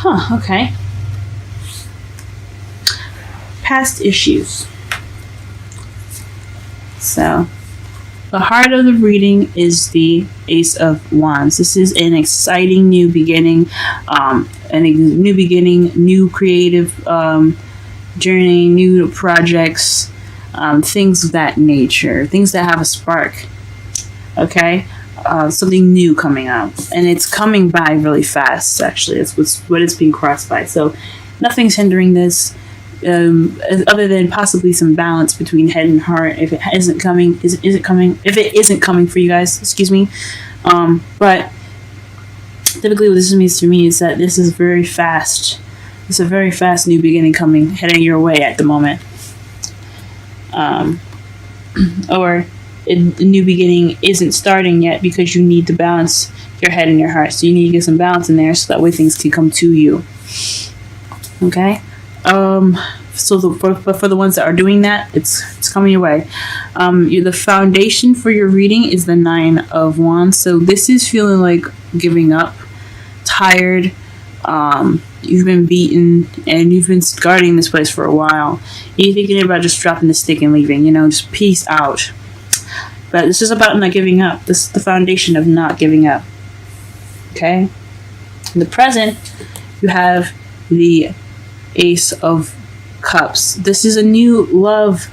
Okay. Past issues. So, the heart of the reading is the Ace of Wands. This is an exciting new beginning, new creative journey, new projects, things of that nature, things that have a spark. Okay, something new coming out, and it's coming by really fast. Actually, it's what it's being crossed by. So, nothing's hindering this. Other than possibly some balance between head and heart, if it isn't coming, is it coming? If it isn't coming for you guys, excuse me. But typically, what this means to me is that this is very fast. It's a very fast new beginning heading your way at the moment, or the new beginning isn't starting yet because you need to balance your head and your heart. So you need to get some balance in there, so that way things can come to you. Okay. So for the ones that are doing that, it's coming your way. The foundation for your reading is the 9 of Wands. So this is feeling like giving up, tired. You've been beaten and you've been guarding this place for a while. You're thinking about just dropping the stick and leaving. Just peace out. But this is about not giving up. This is the foundation of not giving up. Okay. In the present, you have the Ace of Cups. This is a new love.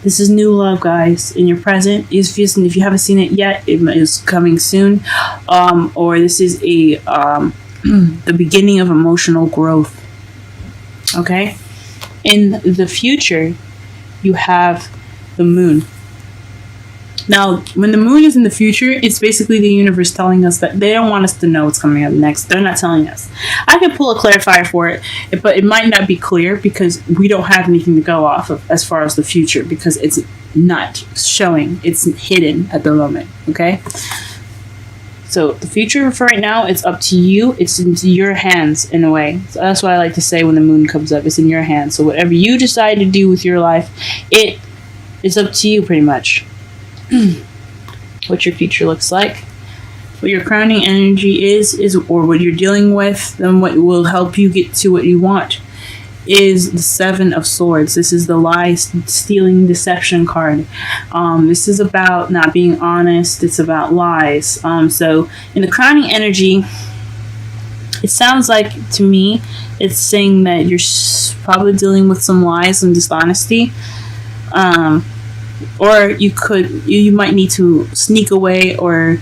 This is new love, guys. In your present, if you haven't seen it yet, it is coming soon. Or this is a the beginning of emotional growth. Okay. In the future, you have the Moon. Now, when the Moon is in the future, it's basically the universe telling us that they don't want us to know what's coming up next. They're not telling us. I could pull a clarifier for it, but it might not be clear because we don't have anything to go off of as far as the future, because it's not showing. It's hidden at the moment, okay? So the future for right now, it's up to you. It's into your hands in a way. So that's why I like to say when the Moon comes up, it's in your hands. So whatever you decide to do with your life, it's up to you pretty much. What your future looks like, what your crowning energy is or what you're dealing with, then what will help you get to what you want is the 7 of Swords. This is the lie, stealing, deception card. This is about not being honest. It's about lies. So in the crowning energy, it sounds like to me it's saying that you're probably dealing with some lies and dishonesty. Or you might need to sneak away or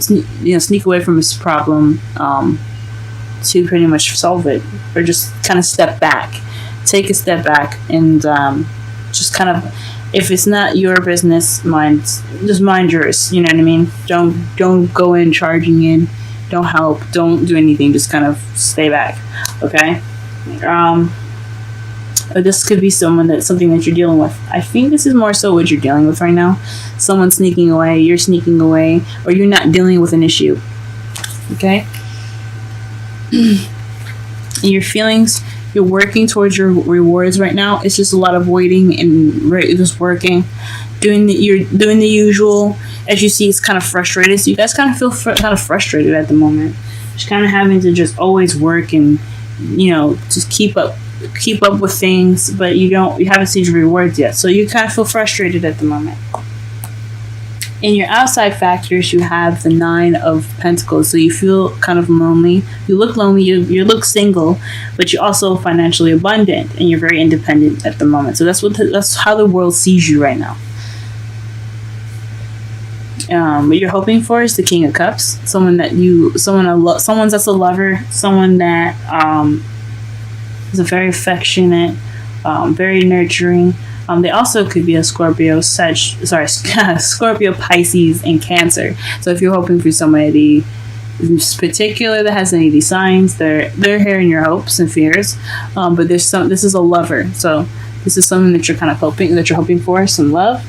sneak away from this problem to pretty much solve it, or just kind of take a step back and just kind of, if it's not your business, just mind yours. You know what I mean? Don't go in charging in. Don't help. Don't do anything. Just kind of stay back. Okay. This could be something that you're dealing with. I think this is more so what you're dealing with right now. Someone sneaking away, you're sneaking away, or you're not dealing with an issue. Okay? Your feelings, you're working towards your rewards right now. It's just a lot of waiting and just working. You're doing the usual. As you see, it's kind of frustrated. So you guys kind of feel kind of frustrated at the moment. Just kind of having to just always work and, just keep up with things, but you haven't seen your rewards yet, so you kind of feel frustrated at the moment. In your outside factors, you have the 9 of Pentacles, so you feel kind of lonely. You look lonely, you look single, but you're also financially abundant and you're very independent at the moment. So that's how the world sees you right now. What you're hoping for is the King of Cups, someone that's a lover, someone that is a very affectionate, very nurturing. They also could be a Scorpio, Scorpio, Pisces, and Cancer. So if you're hoping for somebody in particular that has any of these signs, they're here in your hopes and fears. But this is a lover, so this is something that you're kind of hoping for, some love.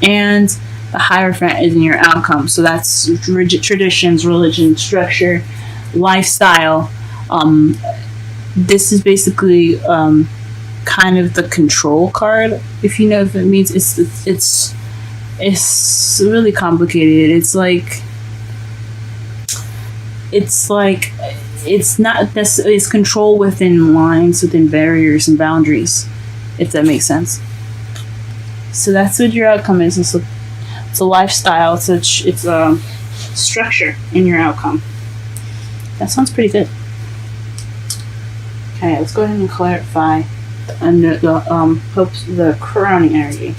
And the Hierophant is in your outcome, so that's rigid traditions, religion, structure, lifestyle. This is basically kind of the control card, if you know what it means. It's really complicated. It's like it's not necessarily, it's control within lines, within barriers and boundaries, if that makes sense. So that's what your outcome is. It's a lifestyle. It's a structure in your outcome. That sounds pretty good. Okay, let's go ahead and clarify under the crowning energy.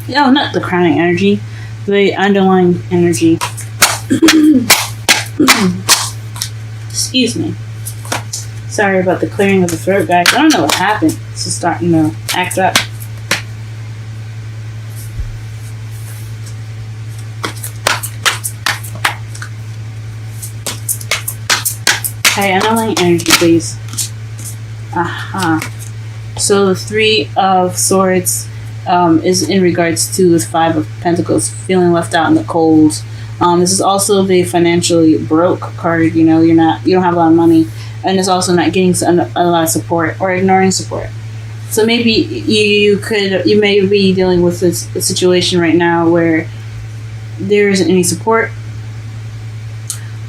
No, not the crowning energy, the underlying energy. Excuse me. Sorry about the clearing of the throat, guys. I don't know what happened. It's just starting to act up. Okay, underlying energy, please. Aha. So the Three of Swords is in regards to the Five of Pentacles, feeling left out in the cold. This is also the financially broke card. You know, you don't have a lot of money, and it's also not getting a lot of support or ignoring support. So maybe you may be dealing with a situation right now where there isn't any support,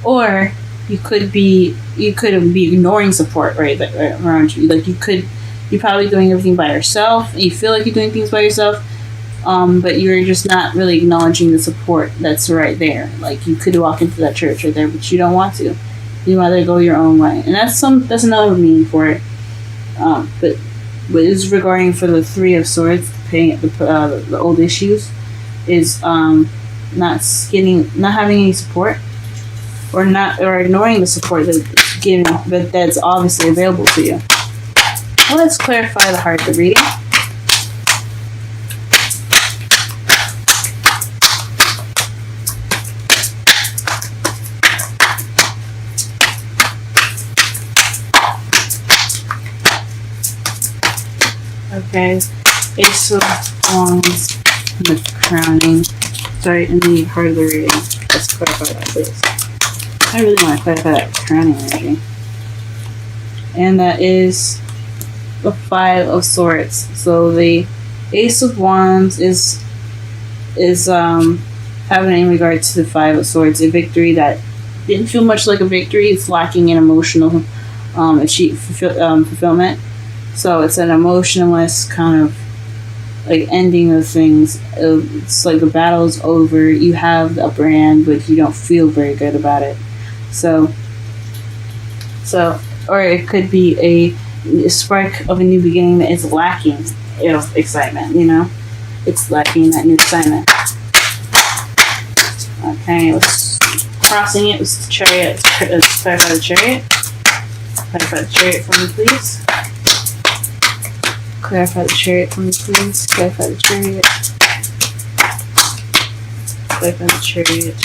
or you could be ignoring support right around you. Like you're probably doing everything by yourself. You feel like you're doing things by yourself, but you're just not really acknowledging the support that's right there. Like you could walk into that church right there, but you don't want to. You rather go your own way, and that's another meaning for it. But what is regarding for the Three of Swords, the old issues, is not having any support, or ignoring the support that's obviously available to you. Well, let's clarify the heart of the reading. Okay, Ace of Wands and the crowning. Sorry, in the heart of the reading. Let's clarify that, please. I really want to clarify that crowning energy. And that is the Five of Swords. So the Ace of Wands is having in regard to the Five of Swords a victory that didn't feel much like a victory. It's lacking in emotional fulfillment. So it's an emotionless kind of like ending of things. It's like the battle's over. You have the upper hand, but you don't feel very good about it. So, or it could be a spark of a new beginning that is lacking of excitement. You know, it's lacking that new excitement. Okay, let's crossing it with the Chariot. Let's clarify the Chariot. Clarify the Chariot for me, please. Clarify the Chariot for me, please. Clarify the Chariot. Clarify the Chariot.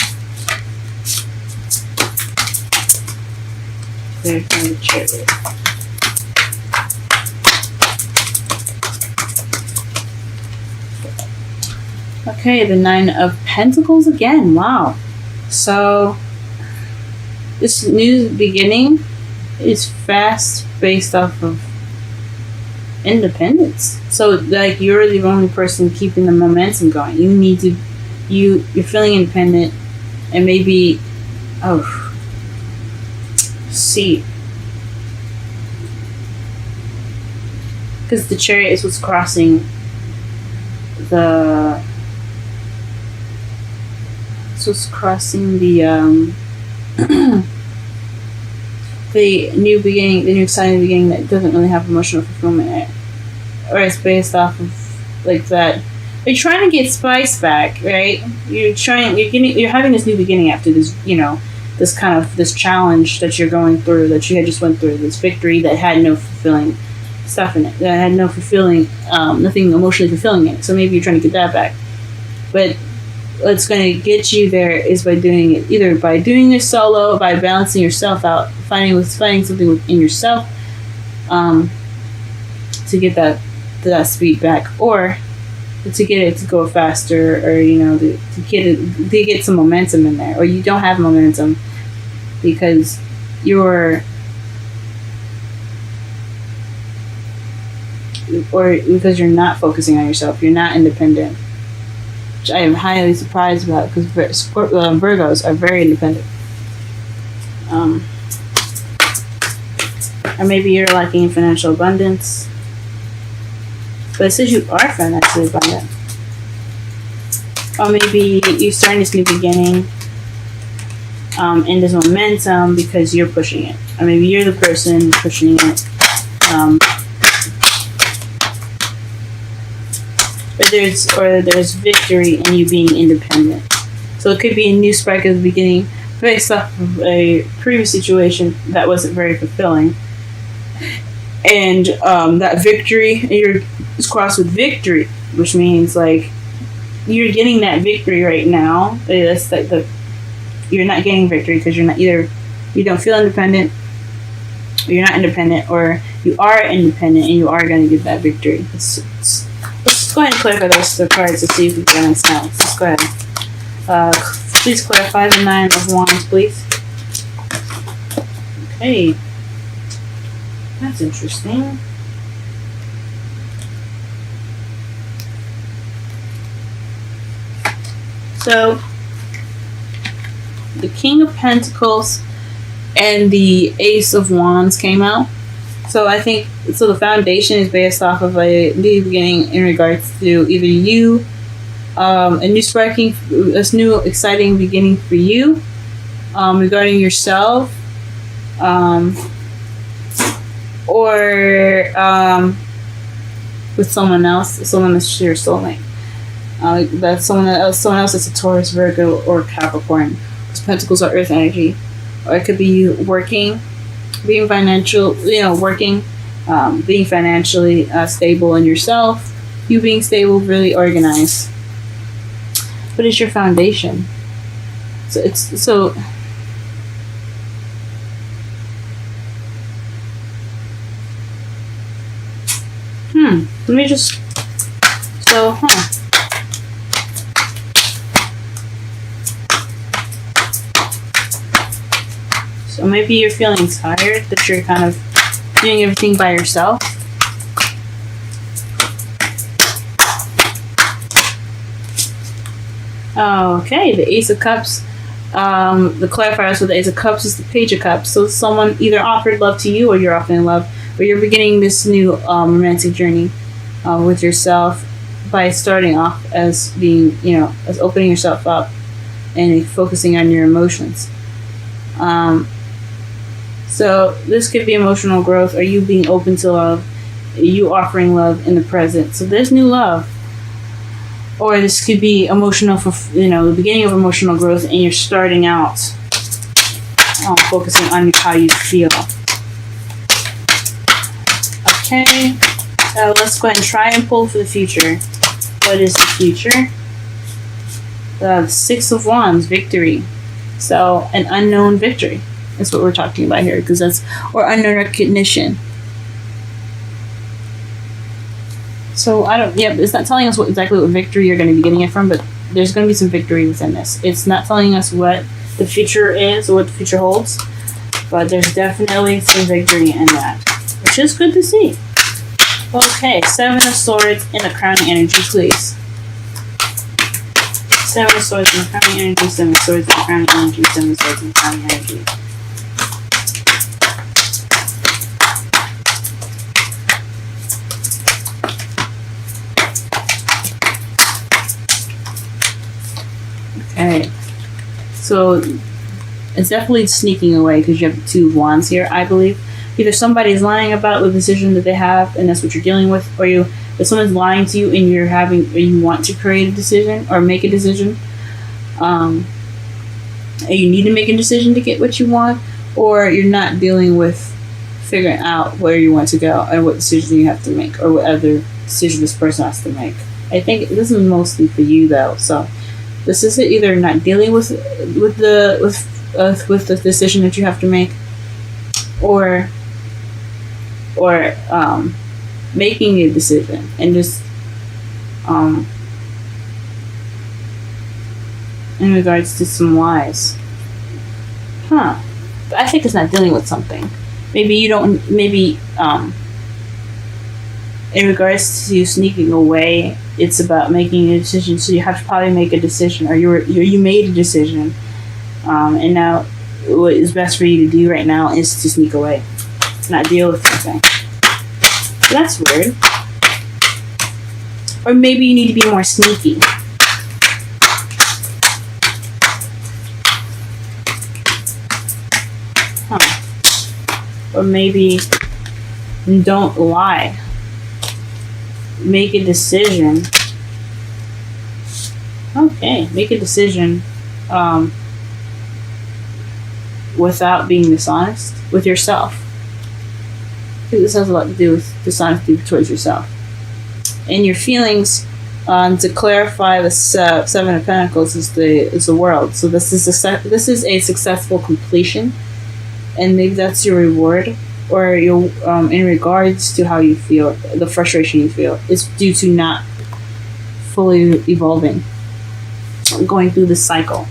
Clarify the Chariot. Okay, the Nine of Pentacles again. Wow. So, this new beginning is fast based off of independence. So like you're the only person keeping the momentum going. You're feeling independent, and maybe see, because the Chariot is what's crossing the the new beginning, the new exciting beginning that doesn't really have emotional fulfillment in it, or it's based off of like that. You're trying to get spice back, right? You're having this new beginning after this, this challenge that you're going through, that you had just went through, this victory that had no fulfilling stuff in it, that had no fulfilling, nothing emotionally fulfilling in it. So maybe you're trying to get that back, but what's going to get you there is by doing it, either by doing it solo, by balancing yourself out, finding something within yourself to get that speed back, or to get it to go faster, or to get some momentum in there, or you don't have momentum because you're not focusing on yourself, you're not independent. I am highly surprised about, because Virgos are very independent. Um, or maybe you're lacking in financial abundance. But it says you are financially abundant. Or maybe you're starting this new beginning and there's momentum because you're pushing it. Or maybe you're the person pushing it. There's victory in you being independent. So it could be a new spark at the beginning based off of a previous situation that wasn't very fulfilling. And that victory, it's crossed with victory, which means like you're getting that victory right now. That's like you're not getting victory because you're not either you don't feel independent, or you're not independent, or you are independent and you are going to get that victory. Let's go ahead and clarify those cards to see if we get anything else. Let's go ahead. Please clarify the 9 of Wands, please. Okay. That's interesting. So, the King of Pentacles and the Ace of Wands came out. So I think, the foundation is based off of a new beginning in regards to either you, a new exciting beginning for you, regarding yourself, or with someone else, someone that's your soulmate. That's someone else that's a Taurus, Virgo, or Capricorn. Because Pentacles are Earth energy. Or it could be you working, being financial, working, being financially stable in yourself, you being stable, really organized. What is your foundation? Let me just, So maybe you're feeling tired, that you're kind of doing everything by yourself. Okay, the Ace of Cups. The clarifiers for the Ace of Cups is the Page of Cups. So someone either offered love to you, or you're offering love, or you're beginning this new romantic journey with yourself by starting off as being, as opening yourself up and focusing on your emotions. So this could be emotional growth, or you being open to love, you offering love in the present. So there's new love. Or this could be emotional the beginning of emotional growth, and you're starting out focusing on how you feel. Okay, let's go ahead and try and pull for the future. What is the future? The 6 of Wands, victory. So an unknown victory. That's what we're talking about here, because or unknown recognition. So it's not telling us exactly what victory you're going to be getting it from, but there's going to be some victory within this. It's not telling us what the future is or what the future holds, but there's definitely some victory in that, which is good to see. Okay, 7 of Swords in the crowning energy, please. 7 of Swords in the crowning energy, 7 of Swords in the crowning energy, 7 of Swords in the crowning energy. Okay, so it's definitely sneaking away because you have 2 wands here, I believe. Either somebody's lying about the decision that they have, and that's what you're dealing with, or if someone's lying to you and you want to create a decision or make a decision, and you need to make a decision to get what you want, or you're not dealing with figuring out where you want to go and what decision you have to make, or what other decision this person has to make. I think this is mostly for you though, so. This is either not dealing with the decision that you have to make, or making a decision and just in regards to some lies. But I think it's not dealing with something. Maybe you don't. Maybe in regards to sneaking away, it's about making a decision. So you have to probably make a decision, or you made a decision, and now what is best for you to do right now is to sneak away, not deal with anything. That's weird. Or maybe you need to be more sneaky. Or maybe don't lie. Make a decision. Okay, make a decision without being dishonest with yourself. I think this has a lot to do with dishonesty towards yourself. And your feelings, to clarify, the Seven of Pentacles is the world. So this is a successful completion, and maybe that's your reward, or your in regards to how you feel, the frustration you feel is due to not fully evolving, going through the cycle.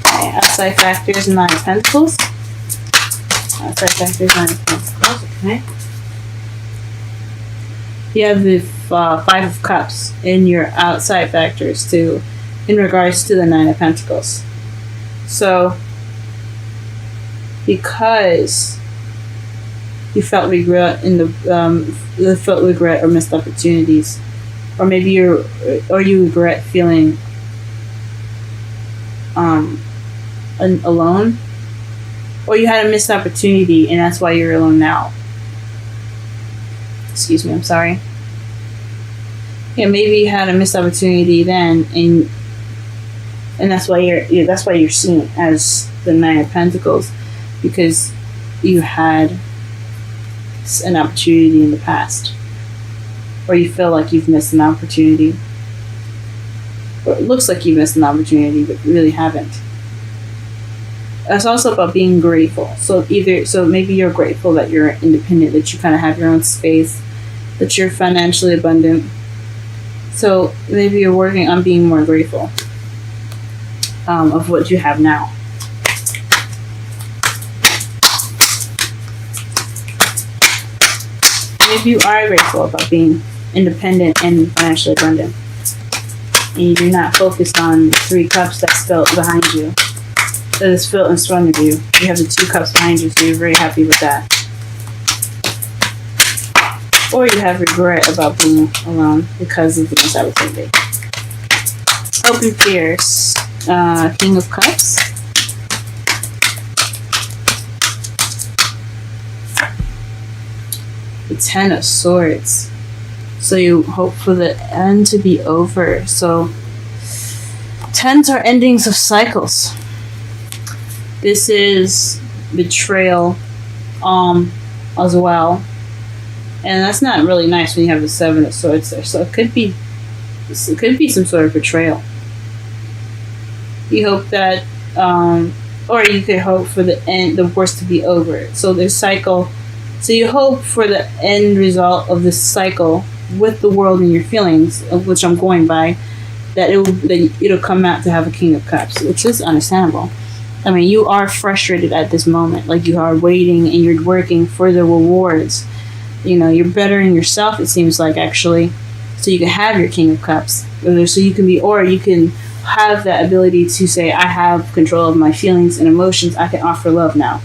Okay, outside factors, Nine of Pentacles. Outside factors, Nine of Pentacles. Okay. You have the Five of Cups in your outside factors too, in regards to the Nine of Pentacles. So, because you felt regret in felt regret or missed opportunities, or maybe you regret feeling alone, or you had a missed opportunity and that's why you're alone now. Excuse me, I'm sorry. Yeah, maybe you had a missed opportunity then, and that's why you're seen as the Nine of Pentacles, because you had an opportunity in the past, or you feel like you've missed an opportunity, or it looks like you missed an opportunity but you really haven't. It's also about being grateful. So maybe you're grateful that you're independent, that you kind of have your own space, that you're financially abundant. So maybe you're working on being more grateful of what you have now. Maybe you are grateful about being independent and financially abundant, and you do not focus on the Three Cups that's felt behind you, that is felt in front of you. You have the Two Cups behind you, so you're very happy with that. Or you have regret about being alone because of the missed opportunity. Hope and fears. King of Cups. The Ten of Swords. So you hope for the end to be over. So tens are endings of cycles. This is betrayal as well. And that's not really nice when you have the Seven of Swords there. So it could be some sort of betrayal. You hope that, or you could hope for the worst to be over. So there's cycle. So you hope for the end result of this cycle with the world and your feelings, of which I'm going by, that it'll come out to have a King of Cups, which is understandable. I mean, you are frustrated at this moment, like you are waiting and you're working for the rewards. You know, you're bettering yourself, it seems like, actually, so you can have your King of Cups. So you can have that ability to say, I have control of my feelings and emotions. I can offer love now.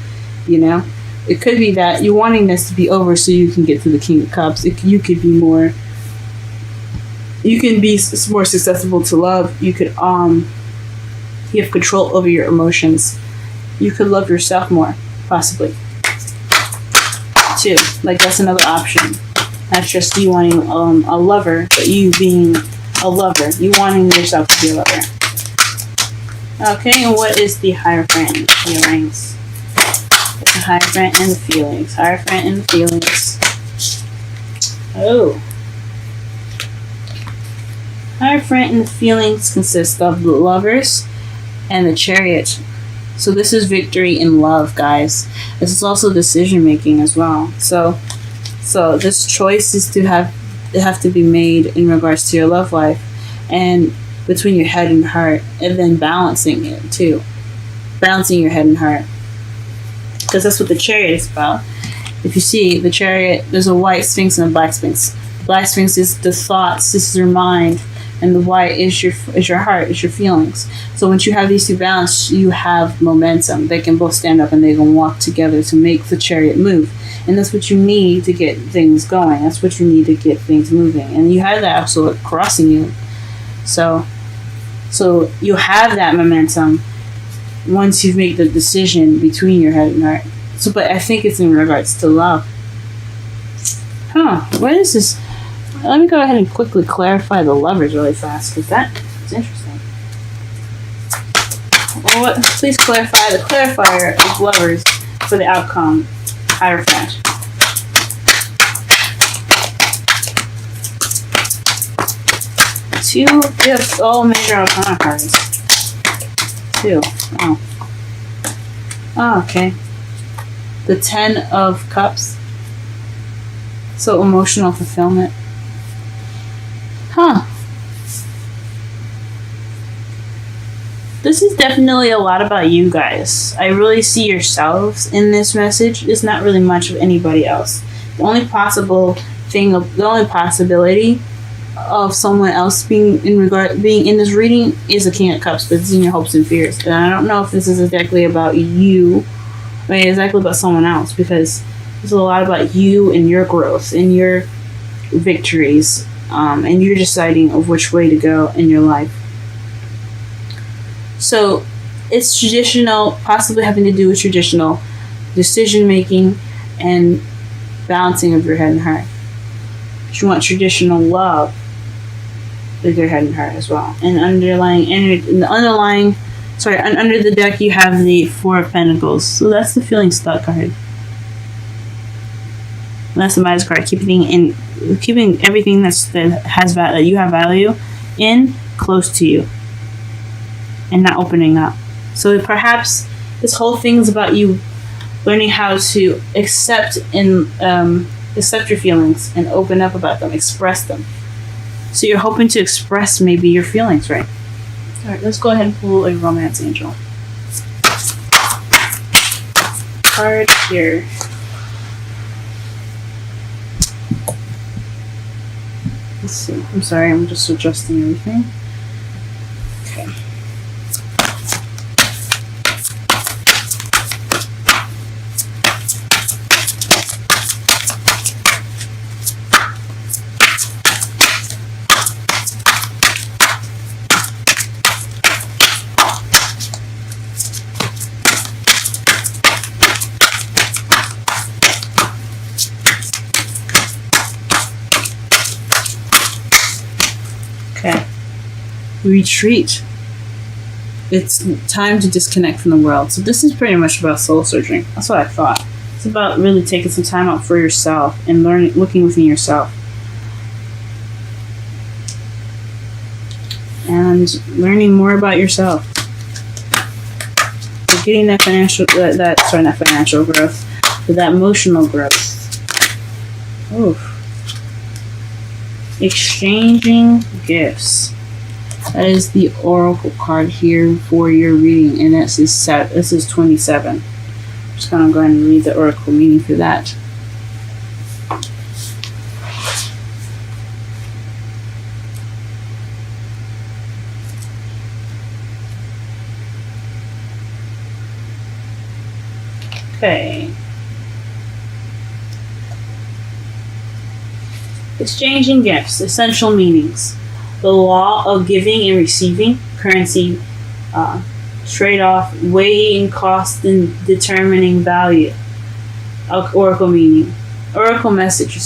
You know, it could be that you're wanting this to be over so you can get to the King of Cups. You can be more susceptible to love. You could you have control over your emotions. You could love yourself more, possibly. Too. Like, that's another option. Not just you wanting a lover, but you being a lover. You wanting yourself to be a lover. Okay, and what is the Hierophant and the feelings? The Hierophant and the feelings. Hierophant and the feelings. Oh. Hierophant and the feelings consist of the Lovers and the Chariot. So this is victory in love, guys. This is also decision making as well. So this choice is to have to be made in regards to your love life, and between your head and heart, and then balancing it too. Balancing your head and heart. Because that's what the Chariot is about. If you see the Chariot, there's a white Sphinx and a black Sphinx. The black Sphinx is the thoughts, this is your mind, and the why is your heart, is your feelings. So once you have these two balanced, you have momentum. They can both stand up and they can walk together to make the chariot move. And that's what you need to get things going. That's what you need to get things moving. And you have that absolute crossing you. So you have that momentum once you've made the decision between your head and heart. So, but I think it's in regards to love. What is this? Let me go ahead and quickly clarify the lovers really fast, because that is interesting. Please clarify the clarifier of lovers for the outcome. Hierophant. Two gifts. Oh, major arcana cards. Two. Oh, okay. The 10 of Cups. So emotional fulfillment. This is definitely a lot about you guys. I really see yourselves in this message. It's not really much of anybody else. The only possibility of someone else being in this reading is a King of Cups, but it's in your hopes and fears. And I don't know if this is exactly about you, but exactly about someone else, because it's a lot about you and your growth and your victories, and you're deciding of which way to go in your life. So it's traditional, possibly having to do with traditional decision making and balancing of your head and heart. But you want traditional love with your head and heart as well. And under the deck you have the Four of Pentacles. So that's the feeling stuck card. That's the Midas card. Keeping everything that you have value in close to you, and not opening up. So perhaps this whole thing is about you learning how to accept your feelings and open up about them, express them. So you're hoping to express maybe your feelings, right? All right, let's go ahead and pull a romance angel card here. Let's see. I'm sorry, I'm just adjusting everything. Okay. Okay. Retreat. It's time to disconnect from the world. So this is pretty much about soul searching. That's what I thought. It's about really taking some time out for yourself and looking within yourself. And learning more about yourself. So getting that not financial growth, but that emotional growth. Oof. Exchanging gifts. That is the oracle card here for your reading, and this is 27. I'm just gonna go ahead and read the oracle meaning for that. Okay. Exchanging gifts, essential meanings. The law of giving and receiving, currency, trade-off, weighing cost and determining value. Oracle meaning. Oracle message,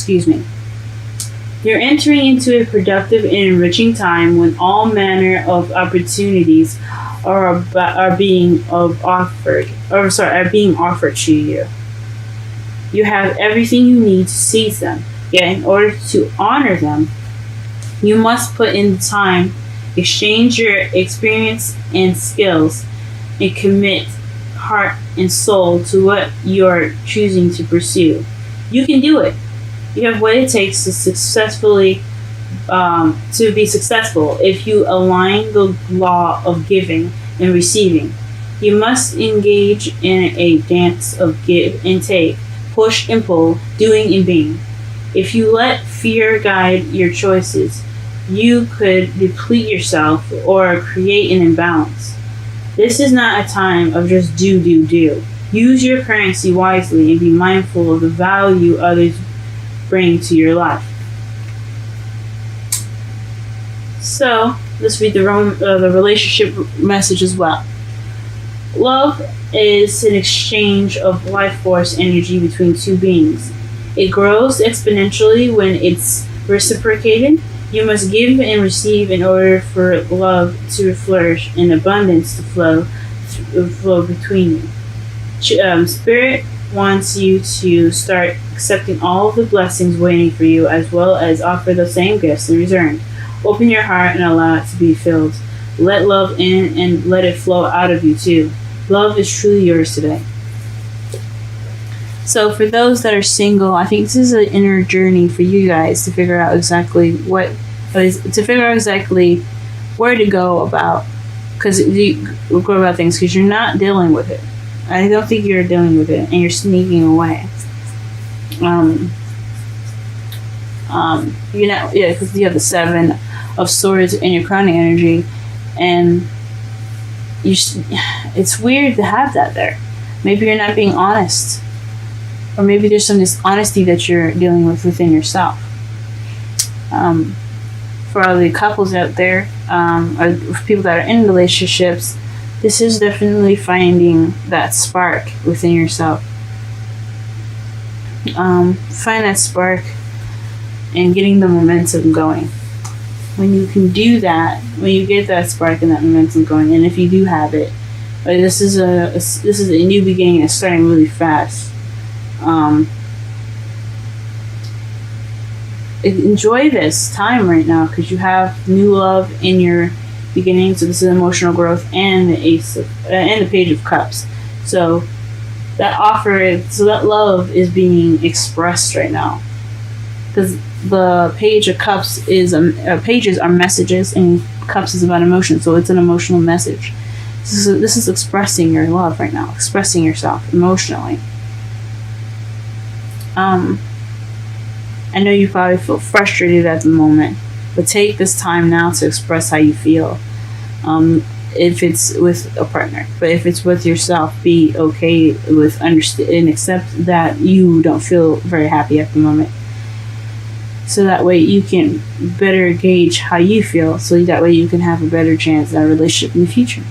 You're entering into a productive and enriching time when all manner of opportunities are being offered to you. You have everything you need to seize them. Yet in order to honor them, you must put in the time, exchange your experience and skills, and commit heart and soul to what you're choosing to pursue. You can do it. You have what it takes to be successful if you align the law of giving and receiving. You must engage in a dance of give and take, push and pull, doing and being. If you let fear guide your choices, you could deplete yourself or create an imbalance. This is not a time of just do. Use your currency wisely and be mindful of the value others bring to your life. So, let's read the relationship message as well. Love is an exchange of life force energy between two beings. It grows exponentially when it's reciprocated. You must give and receive in order for love to flourish and abundance to flow between you. Spirit wants you to start accepting all of the blessings waiting for you, as well as offer the same gifts in return. Open your heart and allow it to be filled. Let love in and let it flow out of you too. Love is truly yours today. So for those that are single, I think this is an inner journey for you guys to figure out exactly where to go about, things, because you're not dealing with it. I don't think you're dealing with it, and you're sneaking away. Because you have the Seven of Swords in your crowning energy, and it's weird to have that there. Maybe you're not being honest, or maybe there's some dishonesty that you're dealing with within yourself. For all the couples out there, or people that are in relationships, this is definitely finding that spark within yourself. Find that spark and getting the momentum going. When you can do that, when you get that spark and that momentum going, and if you do have it, this is a new beginning. It's starting really fast. Enjoy this time right now, because you have new love in your beginning. So this is emotional growth, and the Page of Cups. So that love is being expressed right now, because the Page of Cups pages are messages, and Cups is about emotion. So it's an emotional message. This is expressing your love right now, expressing yourself emotionally. I know you probably feel frustrated at the moment, but take this time now to express how you feel. If it's with a partner, but if it's with yourself, be okay with and accept that you don't feel very happy at the moment. So that way you can better gauge how you feel, so that way you can have a better chance at a relationship in the future.